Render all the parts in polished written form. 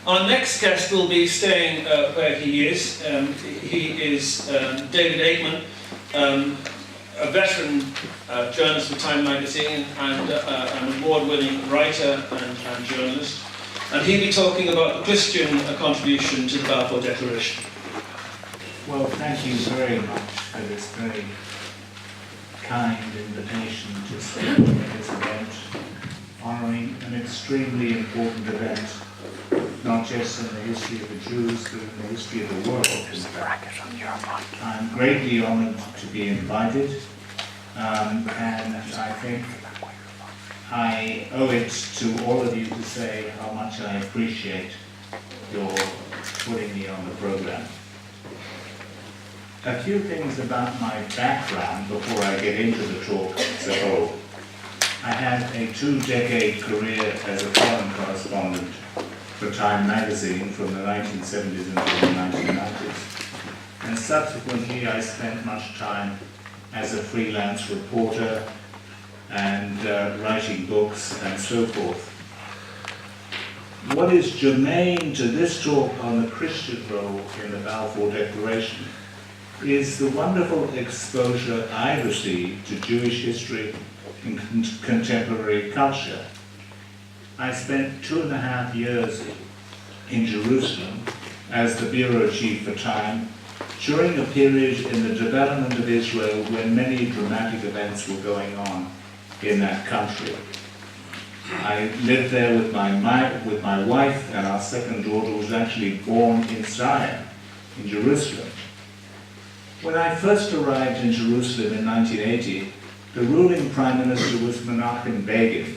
Our next guest will be staying where he is. He is David Aikman, a veteran journalist for Time magazine and an award-winning writer and journalist. And he'll be talking about the Christian contribution to the Balfour Declaration. Well, thank you very much for this very kind invitation to speak at this event, honouring an extremely important event, not just in the history of the Jews, but in the history of the world. I'm greatly honoured to be invited, and I think I owe it to all of you to say how much I appreciate your putting me on the programme. A few things about my background before I get into the talk as a whole. I had a 2-decade career as a foreign correspondent for Time magazine from the 1970s until the 1990s. And subsequently I spent much time as a freelance reporter and writing books and so forth. What is germane to this talk on the Christian role in the Balfour Declaration is the wonderful exposure I received to Jewish history and contemporary culture. I spent 2.5 years in Jerusalem as the bureau chief for Time during a period in the development of Israel when many dramatic events were going on in that country. I lived there with my wife, and our second daughter was actually born in Zion, in Jerusalem. When I first arrived in Jerusalem in 1980, the ruling prime minister was Menachem Begin.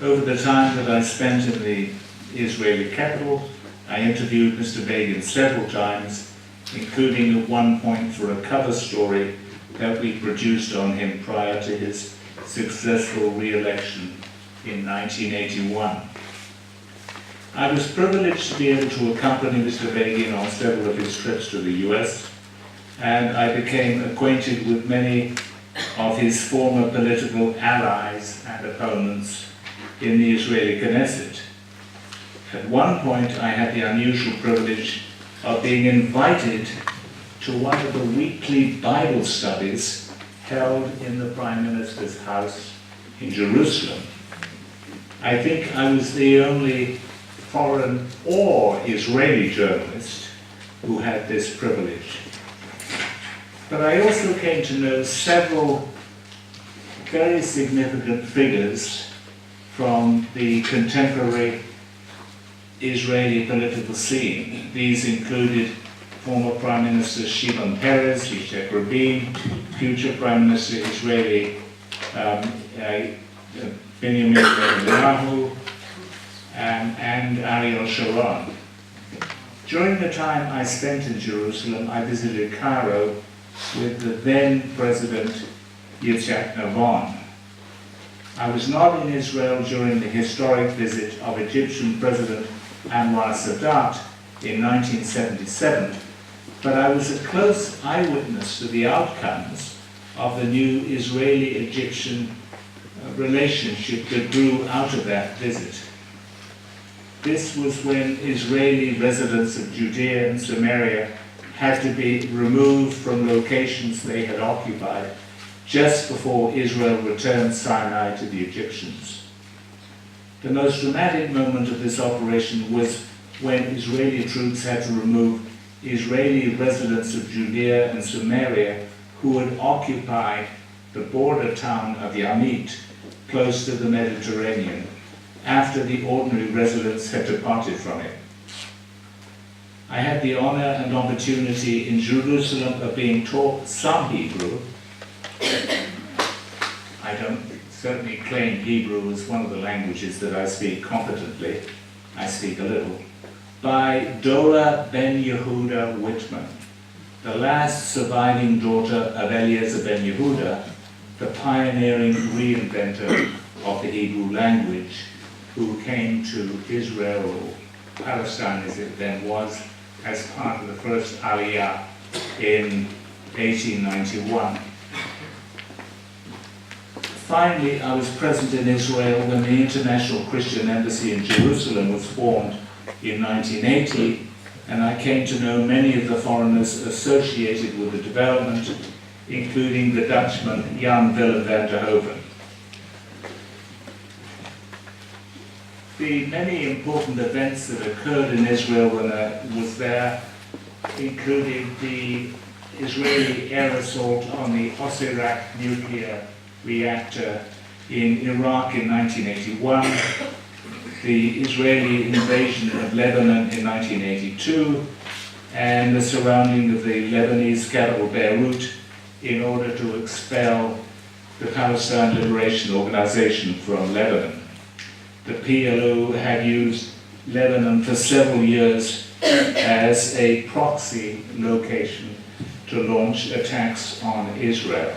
Over the time that I spent in the Israeli capital, I interviewed Mr. Begin several times, including at one point for a cover story that we produced on him prior to his successful re-election in 1981. I was privileged to be able to accompany Mr. Begin on several of his trips to the US, and I became acquainted with many of his former political allies and opponents in the Israeli Knesset. At one point, I had the unusual privilege of being invited to one of the weekly Bible studies held in the Prime Minister's house in Jerusalem. I think I was the only foreign or Israeli journalist who had this privilege. But I also came to know several very significant figures from the contemporary Israeli political scene. These included former Prime Minister Shimon Peres, Yitzhak Rabin, future Prime Minister Israeli Benjamin Netanyahu, and Ariel Sharon. During the time I spent in Jerusalem, I visited Cairo with the then President Yitzhak Rabin. I was not in Israel during the historic visit of Egyptian President Anwar Sadat in 1977, but I was a close eyewitness to the outcomes of the new Israeli-Egyptian relationship that grew out of that visit. This was when Israeli residents of Judea and Samaria had to be removed from locations they had occupied just before Israel returned Sinai to the Egyptians. The most dramatic moment of this operation was when Israeli troops had to remove Israeli residents of Judea and Samaria who had occupied the border town of Yamit, close to the Mediterranean, after the ordinary residents had departed from it. I had the honor and opportunity in Jerusalem of being taught some Hebrew. I don't certainly claim Hebrew as one of the languages that I speak competently. I speak a little. By Dora ben Yehuda Whitman, the last surviving daughter of Eliezer ben Yehuda, the pioneering reinventor of the Hebrew language, who came to Israel, or Palestine as it then was, as part of the first Aliyah in 1891. Finally, I was present in Israel when the International Christian Embassy in Jerusalem was formed in 1980, and I came to know many of the foreigners associated with the development, including the Dutchman Jan Willem van der Hoven. The many important events that occurred in Israel when I was there included the Israeli air assault on the Osirak nuclear reactor in Iraq in 1981, the Israeli invasion of Lebanon in 1982, and the surrounding of the Lebanese capital Beirut in order to expel the Palestine Liberation Organization from Lebanon. The PLO had used Lebanon for several years as a proxy location to launch attacks on Israel.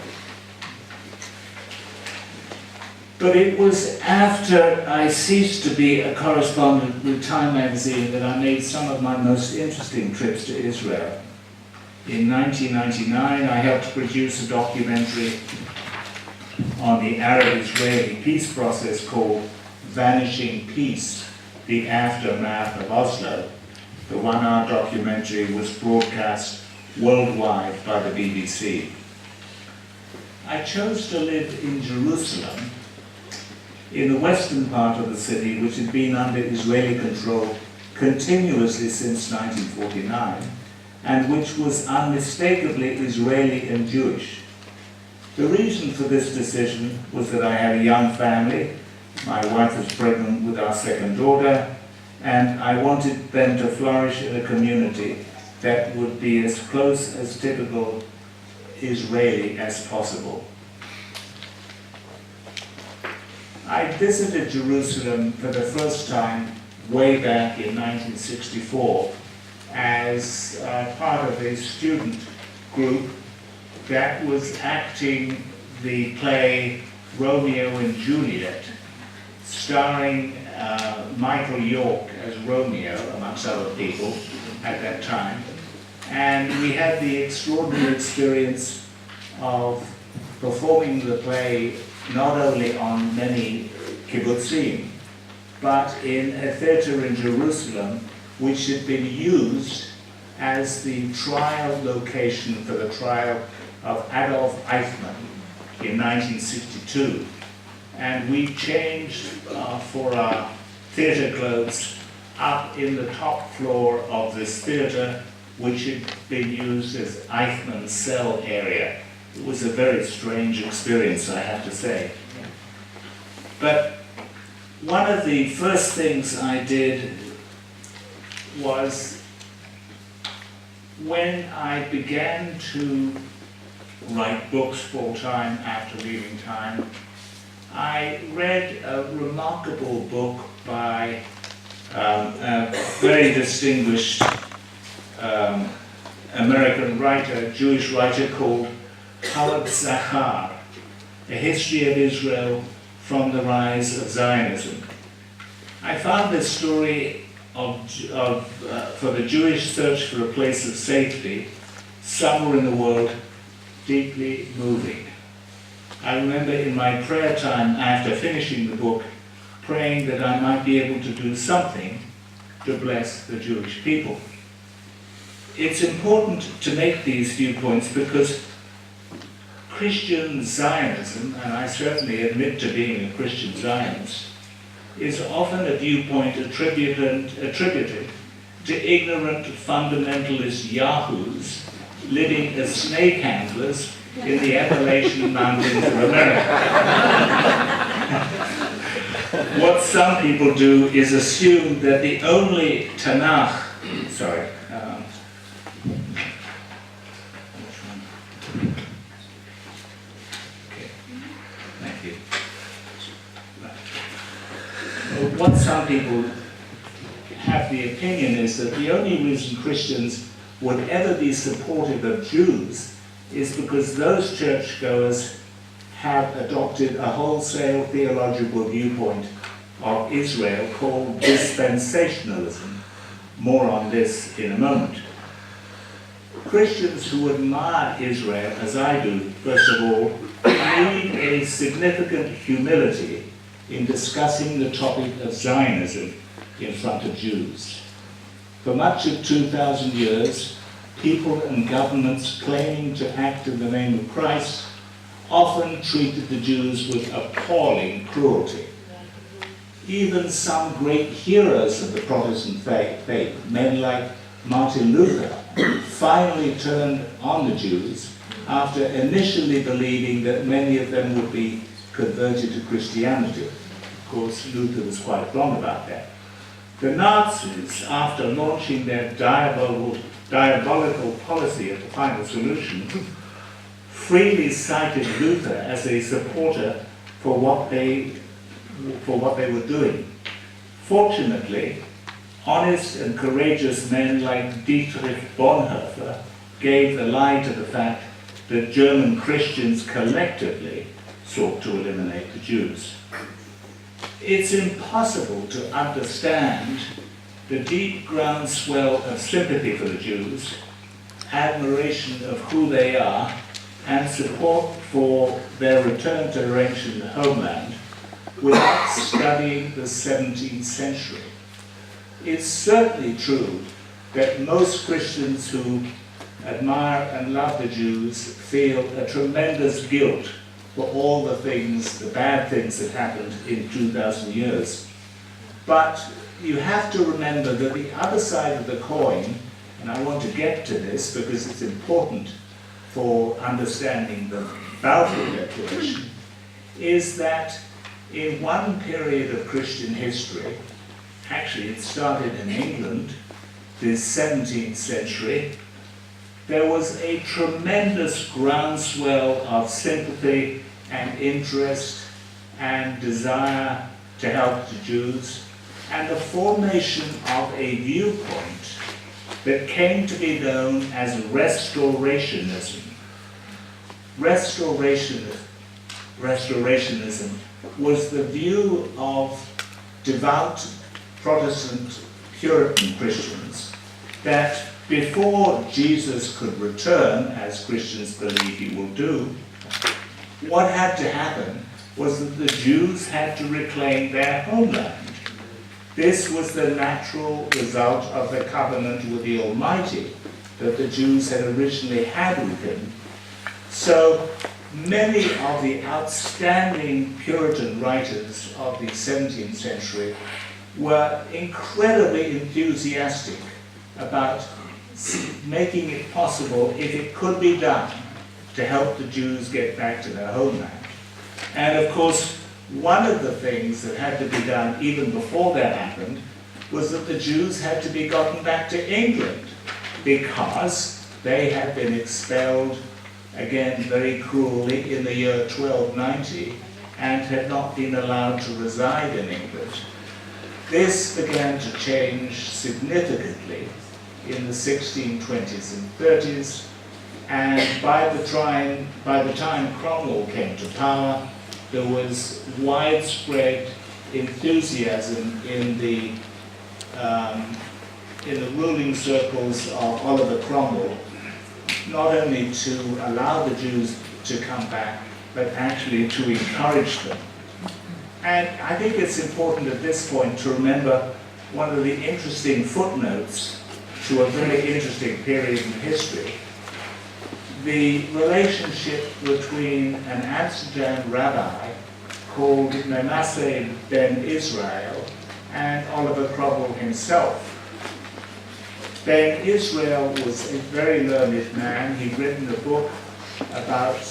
But it was after I ceased to be a correspondent with Time magazine that I made some of my most interesting trips to Israel. In 1999, I helped produce a documentary on the Arab-Israeli peace process called Vanishing Peace, the Aftermath of Oslo. The one-hour documentary was broadcast worldwide by the BBC. I chose to live in Jerusalem, in the western part of the city, which had been under Israeli control continuously since 1949, and which was unmistakably Israeli and Jewish. The reason for this decision was that I had a young family. My wife was pregnant with our second daughter, and I wanted them to flourish in a community that would be as close as typical Israeli as possible. I visited Jerusalem for the first time way back in 1964 as part of a student group that was acting the play Romeo and Juliet, starring Michael York as Romeo, amongst other people, at that time. And we had the extraordinary experience of performing the play not only on many kibbutzim, but in a theater in Jerusalem, which had been used as the trial location for the trial of Adolf Eichmann in 1962. And we changed for our theater clothes up in the top floor of this theater, which had been used as Eichmann's cell area. It was a very strange experience, I have to say. But one of the first things I did was, when I began to write books full-time after leaving Time, I read a remarkable book by a very distinguished American writer, Jewish writer, called Howard Zahar, A History of Israel from the Rise of Zionism. I found this story for the Jewish search for a place of safety somewhere in the world deeply moving. I remember in my prayer time after finishing the book, praying that I might be able to do something to bless the Jewish people. It's important to make these viewpoints because Christian Zionism, and I certainly admit to being a Christian Zionist, is often a viewpoint attributed to ignorant fundamentalist yahoos living as snake handlers in the Appalachian Mountains of America. What some people do is assume that the only Tanakh, what some people have the opinion is that the only reason Christians would ever be supportive of Jews is because those churchgoers have adopted a wholesale theological viewpoint of Israel called dispensationalism. More on this in a moment. Christians who admire Israel, as I do, first of all, need a significant humility in discussing the topic of Zionism in front of Jews. For much of 2,000 years, people and governments claiming to act in the name of Christ often treated the Jews with appalling cruelty. Even some great heroes of the Protestant faith, men like Martin Luther, finally turned on the Jews after initially believing that many of them would be converted to Christianity. Of course, Luther was quite wrong about that. The Nazis, after launching their diabolical policy of the final solution, freely cited Luther as a supporter for what they were doing. Fortunately, honest and courageous men like Dietrich Bonhoeffer gave the lie to the fact that German Christians collectively sought to eliminate the Jews. It's impossible to understand the deep groundswell of sympathy for the Jews, admiration of who they are, and support for their return to their ancient homeland without studying the 17th century. It's certainly true that most Christians who admire and love the Jews feel a tremendous guilt for all the things, the bad things that happened in 2,000 years. But you have to remember that the other side of the coin, and I want to get to this because it's important for understanding the Balfour Declaration, is that in one period of Christian history, actually it started in England, the 17th century, there was a tremendous groundswell of sympathy and interest and desire to help the Jews, and the formation of a viewpoint that came to be known as Restorationism. Restorationism was the view of devout Protestant Puritan Christians that before Jesus could return, as Christians believe he will do, what had to happen was that the Jews had to reclaim their homeland. This was the natural result of the covenant with the Almighty that the Jews had originally had with him. So many of the outstanding Puritan writers of the 17th century were incredibly enthusiastic about making it possible, if it could be done, to help the Jews get back to their homeland. And of course, one of the things that had to be done even before that happened was that the Jews had to be gotten back to England because they had been expelled, again very cruelly, in the year 1290 and had not been allowed to reside in England. This began to change significantly in the 1620s and 30s, and by the time Cromwell came to power, there was widespread enthusiasm in the ruling circles of Oliver Cromwell, not only to allow the Jews to come back, but actually to encourage them. And I think it's important at this point to remember one of the interesting footnotes to a very interesting period in history. The relationship between an Amsterdam rabbi called Manasseh ben Israel and Oliver Cromwell himself. Ben Israel was a very learned man. He'd written a book about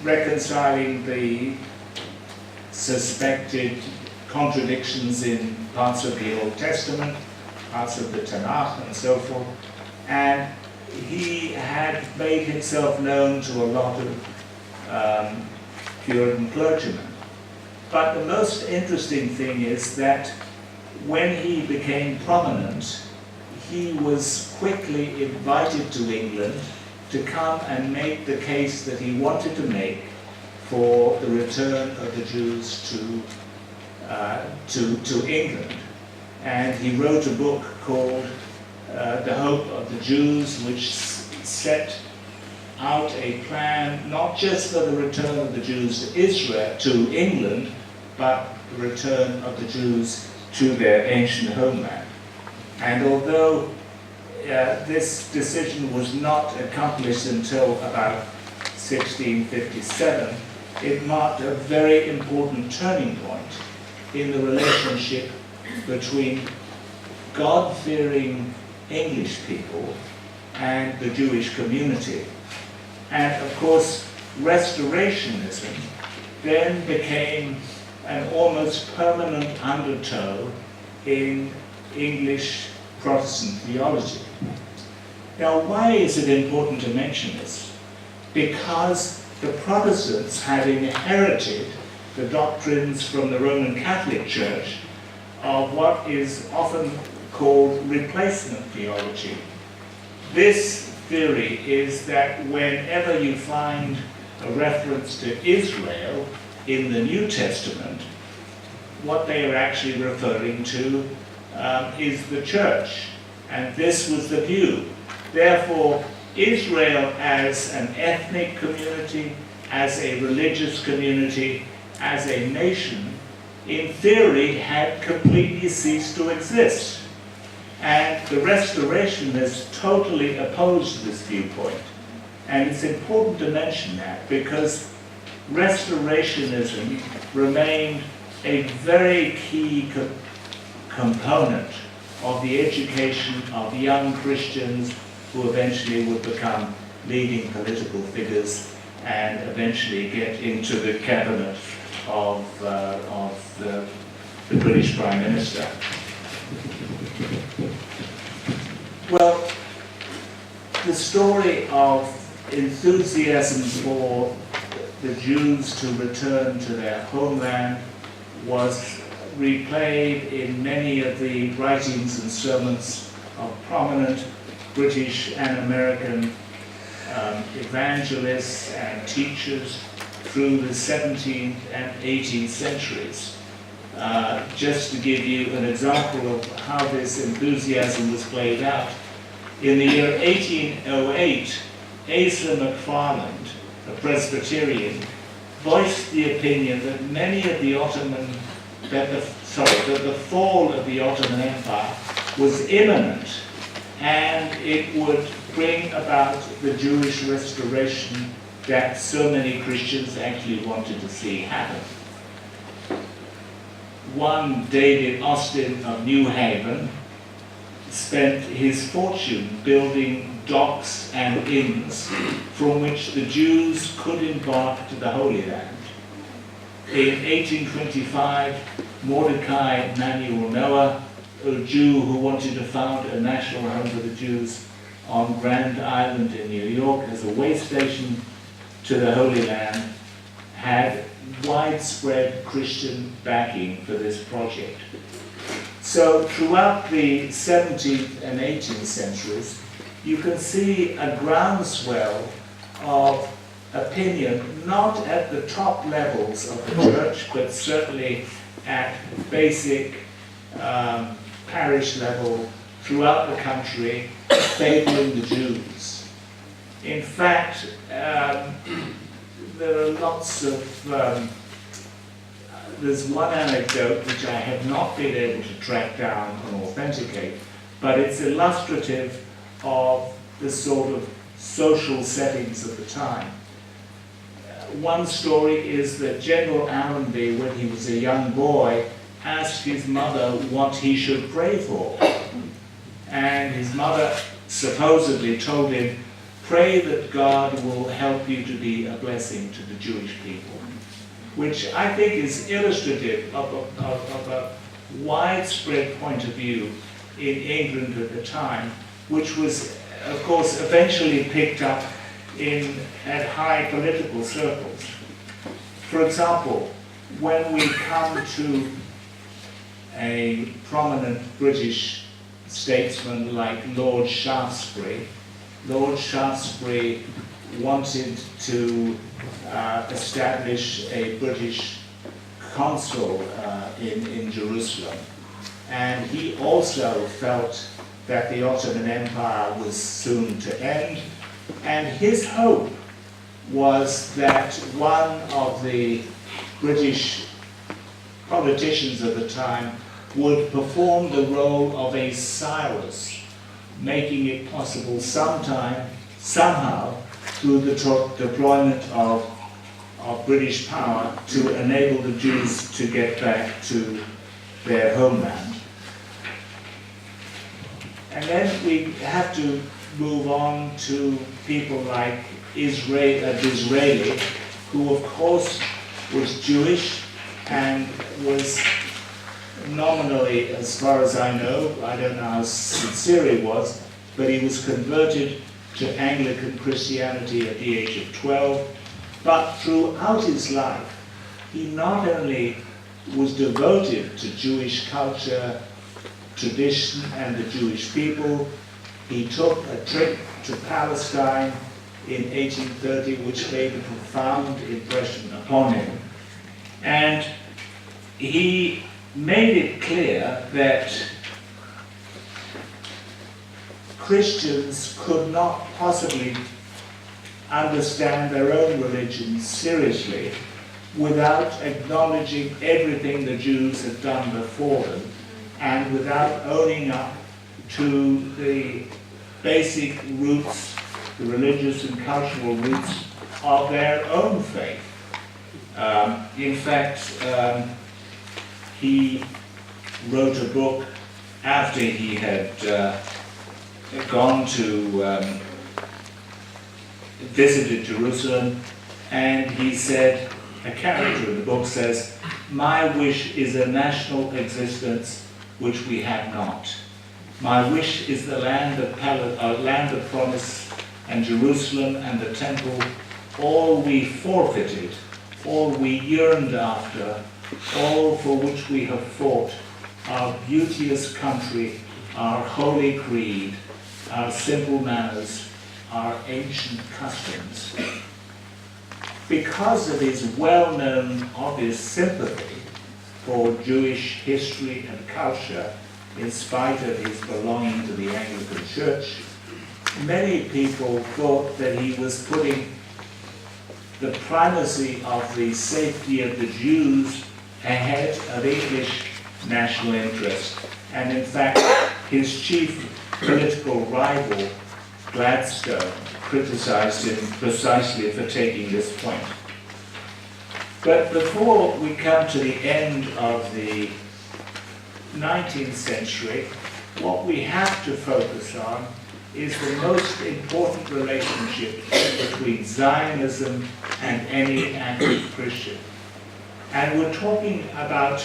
reconciling the suspected contradictions in parts of the Old Testament, parts of the Tanakh and so forth, and he had made himself known to a lot of Puritan clergymen. But the most interesting thing is that when he became prominent, he was quickly invited to England to come and make the case that he wanted to make for the return of the Jews to England. And he wrote a book called The Hope of the Jews, which set out a plan not just for the return of the Jews to England, but the return of the Jews to their ancient homeland. And although this decision was not accomplished until about 1657, it marked a very important turning point in the relationship between God-fearing English people and the Jewish community. And of course, Restorationism then became an almost permanent undertow in English Protestant theology. Now, why is it important to mention this? Because the Protestants had inherited the doctrines from the Roman Catholic Church of what is often called replacement theology. This theory is that whenever you find a reference to Israel in the New Testament, what they are actually referring to is the church. And this was the view. Therefore, Israel as an ethnic community, as a religious community, as a nation, in theory had completely ceased to exist. And the Restorationists totally opposed this viewpoint. And it's important to mention that because Restorationism remained a very key component of the education of young Christians who eventually would become leading political figures and eventually get into the cabinet of the British Prime Minister. Well, the story of enthusiasm for the Jews to return to their homeland was replayed in many of the writings and sermons of prominent British and American evangelists and teachers through the 17th and 18th centuries. Just to give you an example of how this enthusiasm was played out, in the year 1808, Asa MacFarland, a Presbyterian, voiced the opinion that that the fall of the Ottoman Empire was imminent, and it would bring about the Jewish restoration that so many Christians actually wanted to see happen. One, David Austin of New Haven, spent his fortune building docks and inns from which the Jews could embark to the Holy Land. In 1825, Mordecai Manuel Noah, a Jew who wanted to found a national home for the Jews on Grand Island in New York as a way station to the Holy Land, had widespread Christian backing for this project. So throughout the 17th and 18th centuries, you can see a groundswell of opinion, not at the top levels of the church, but certainly at basic parish level throughout the country, favoring the Jews. In fact, there are lots of there's one anecdote which I have not been able to track down and authenticate, but it's illustrative of the sort of social settings of the time. One story is that General Allenby, when he was a young boy, asked his mother what he should pray for. And his mother supposedly told him, "Pray that God will help you to be a blessing to the Jewish people," which I think is illustrative of a widespread point of view in England at the time, which was, of course, eventually picked up at high political circles. For example, when we come to a prominent British statesman like Lord Shaftesbury, Lord Shaftesbury wanted to establish a British consul in Jerusalem, and he also felt that the Ottoman Empire was soon to end, and his hope was that one of the British politicians of the time would perform the role of a Cyrus, making it possible somehow, through the deployment of British power, to enable the Jews to get back to their homeland. And then we have to move on to people like Disraeli, who of course was Jewish and was nominally, as far as I know, I don't know how sincere he was, but he was converted to Anglican Christianity at the age of 12. But throughout his life, he not only was devoted to Jewish culture, tradition, and the Jewish people. He took a trip to Palestine in 1830, which made a profound impression upon him. And he made it clear that Christians could not possibly understand their own religion seriously without acknowledging everything the Jews had done before them, and without owning up to the basic roots, the religious and cultural roots of their own faith. In fact, he wrote a book after he had gone to visited Jerusalem, and he said, a character in the book says, "My wish is a national existence which we have not. My wish is the land of promise, and Jerusalem and the temple, all we forfeited, all we yearned after, all for which we have fought, our beauteous country, our holy creed, our simple manners, our ancient customs." Because of his well-known obvious sympathy for Jewish history and culture, in spite of his belonging to the Anglican Church, many people thought that he was putting the primacy of the safety of the Jews ahead of English national interest. And in fact, his chief political rival, Gladstone, criticized him precisely for taking this point. But before we come to the end of the 19th century, what we have to focus on is the most important relationship between Zionism and any active Christian. And we're talking about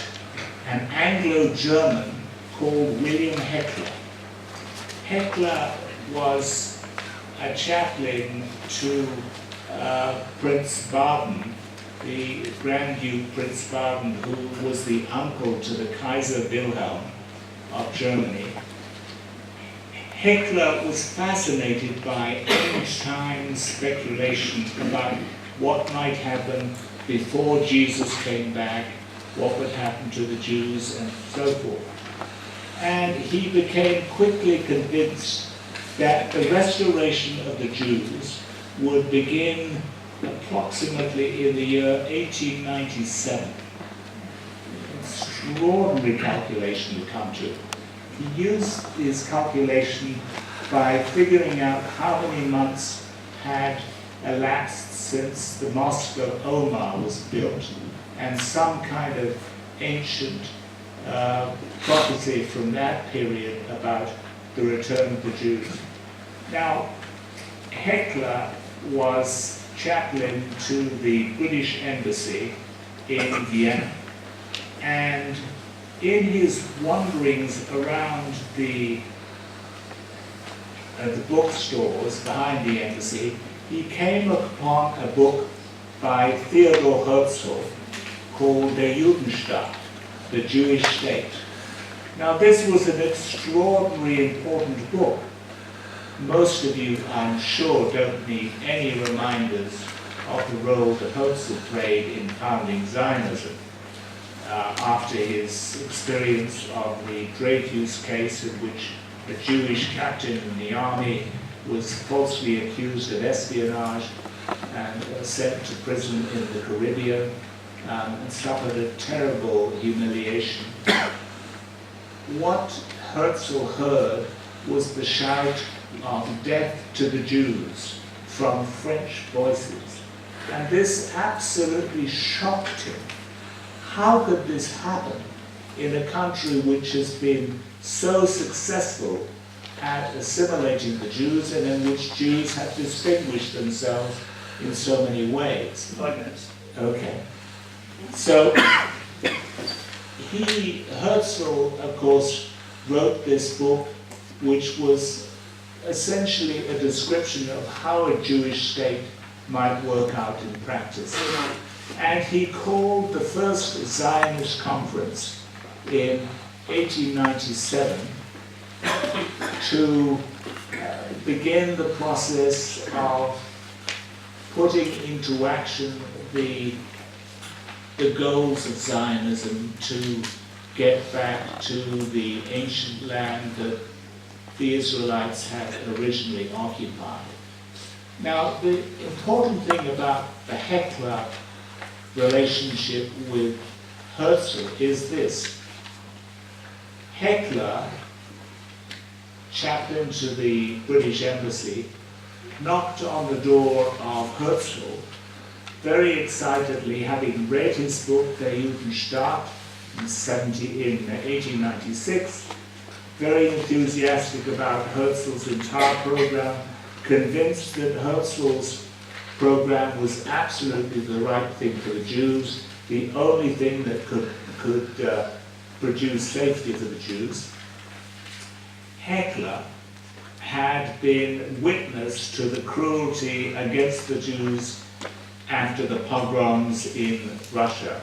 an Anglo-German called William Heckler. Heckler was a chaplain to Prince Baden, the Grand Duke Prince Baden, who was the uncle to the Kaiser Wilhelm of Germany. Heckler was fascinated by end-time speculation about what might happen before Jesus came back, what would happen to the Jews, and so forth. And he became quickly convinced that the restoration of the Jews would begin approximately in the year 1897. Extraordinary calculation to come to. He used his calculation by figuring out how many months had elapsed since the Mosque of Omar was built, and some kind of ancient prophecy from that period about the return of the Jews. Now, Heckler was chaplain to the British Embassy in Vienna, and in his wanderings around the bookstores behind the embassy, he came upon a book by Theodor Herzl called Der Judenstaat, the Jewish State. Now, this was an extraordinarily important book. Most of you, I'm sure, don't need any reminders of the role that Herzl played in founding Zionism. After his experience of the Dreyfus case, in which a Jewish captain in the army was falsely accused of espionage and sent to prison in the Caribbean, and suffered a terrible humiliation. what Herzl heard was the shout of death to the Jews from French voices. And this absolutely shocked him. How could this happen in a country which has been so successful at assimilating the Jews and in which Jews have distinguished themselves in so many ways? 5 minutes. Okay. So Herzl, of course, wrote this book, which was essentially a description of how a Jewish state might work out in practice. And he called the first Zionist conference in 1897 to begin the process of putting into action the goals of Zionism to get back to the ancient land that the Israelites had originally occupied. Now, the important thing about the Heckler relationship with Herzl is this. Heckler, chaplain to the British Embassy, knocked on the door of Herzl, very excitedly, having read his book, Der Judenstaat, in 1896, very enthusiastic about Herzl's entire program, convinced that Herzl's program was absolutely the right thing for the Jews, the only thing that could produce safety for the Jews. Heckler had been witness to the cruelty against the Jews after the pogroms in Russia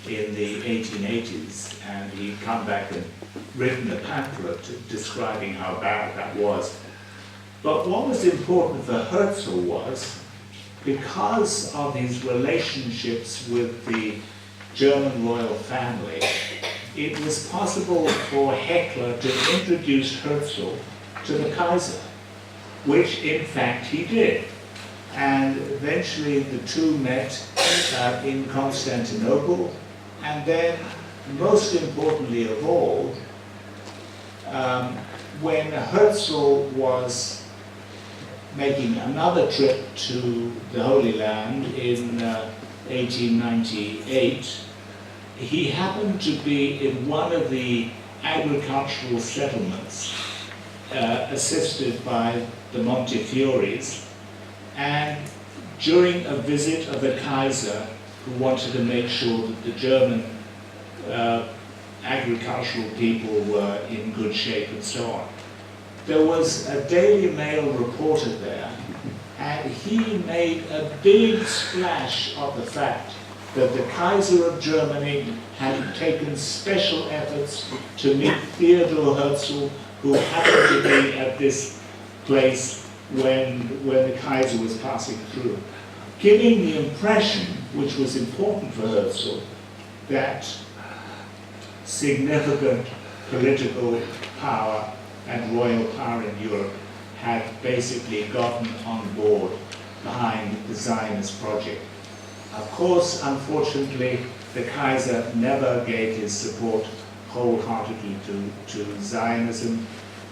in the 1880s, and he'd come back and written a pamphlet describing how bad that was. But what was important for Herzl was, because of his relationships with the German royal family, it was possible for Heckler to introduce Herzl to the Kaiser, which in fact he did. And eventually the two met in Constantinople, and then, most importantly of all, when Herzl was making another trip to the Holy Land in 1898, he happened to be in one of the agricultural settlements assisted by the Montefioris, and during a visit of the Kaiser, who wanted to make sure that the German agricultural people were in good shape and so on, there was a Daily Mail reporter there, and he made a big splash of the fact that the Kaiser of Germany had taken special efforts to meet Theodor Herzl, who happened to be at this place when the Kaiser was passing through, giving the impression, which was important for Herzl, that significant political power and royal power in Europe had basically gotten on board behind the Zionist project. Of course, unfortunately, the Kaiser never gave his support wholeheartedly to Zionism,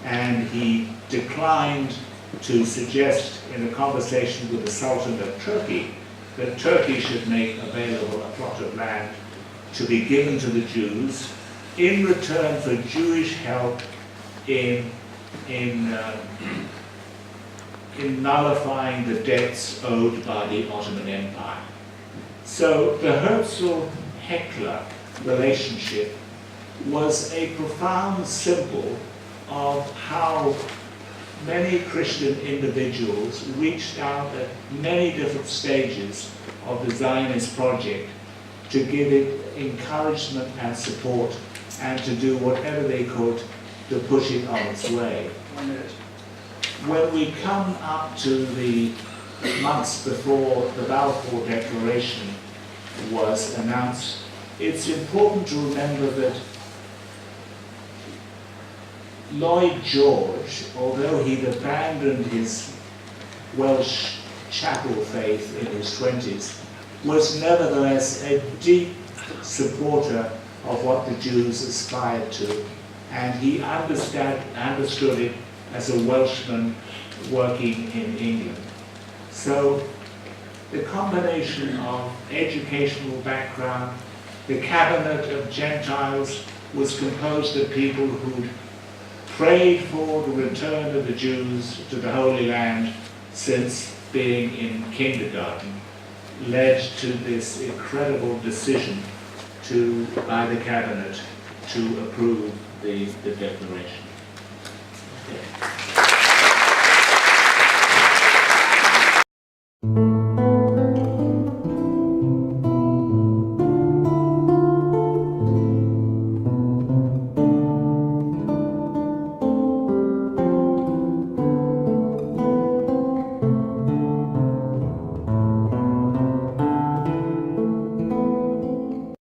and he declined to suggest in a conversation with the Sultan of Turkey that Turkey should make available a plot of land to be given to the Jews in return for Jewish help in nullifying the debts owed by the Ottoman Empire. So the Herzl-Heckler relationship was a profound symbol of how many Christian individuals reached out at many different stages of the Zionist project to give it encouragement and support and to do whatever they could to push it on its way. 1 minute. When we come up to the months before the Balfour Declaration was announced, it's important to remember that Lloyd George, although he'd abandoned his Welsh chapel faith in his 20s, was nevertheless a deep supporter of what the Jews aspired to, and he understood it as a Welshman working in England. So the combination of educational background, the cabinet of Gentiles was composed of people who'd prayed for the return of the Jews to the Holy Land since being in kindergarten, led to this incredible decision by the cabinet to approve the declaration.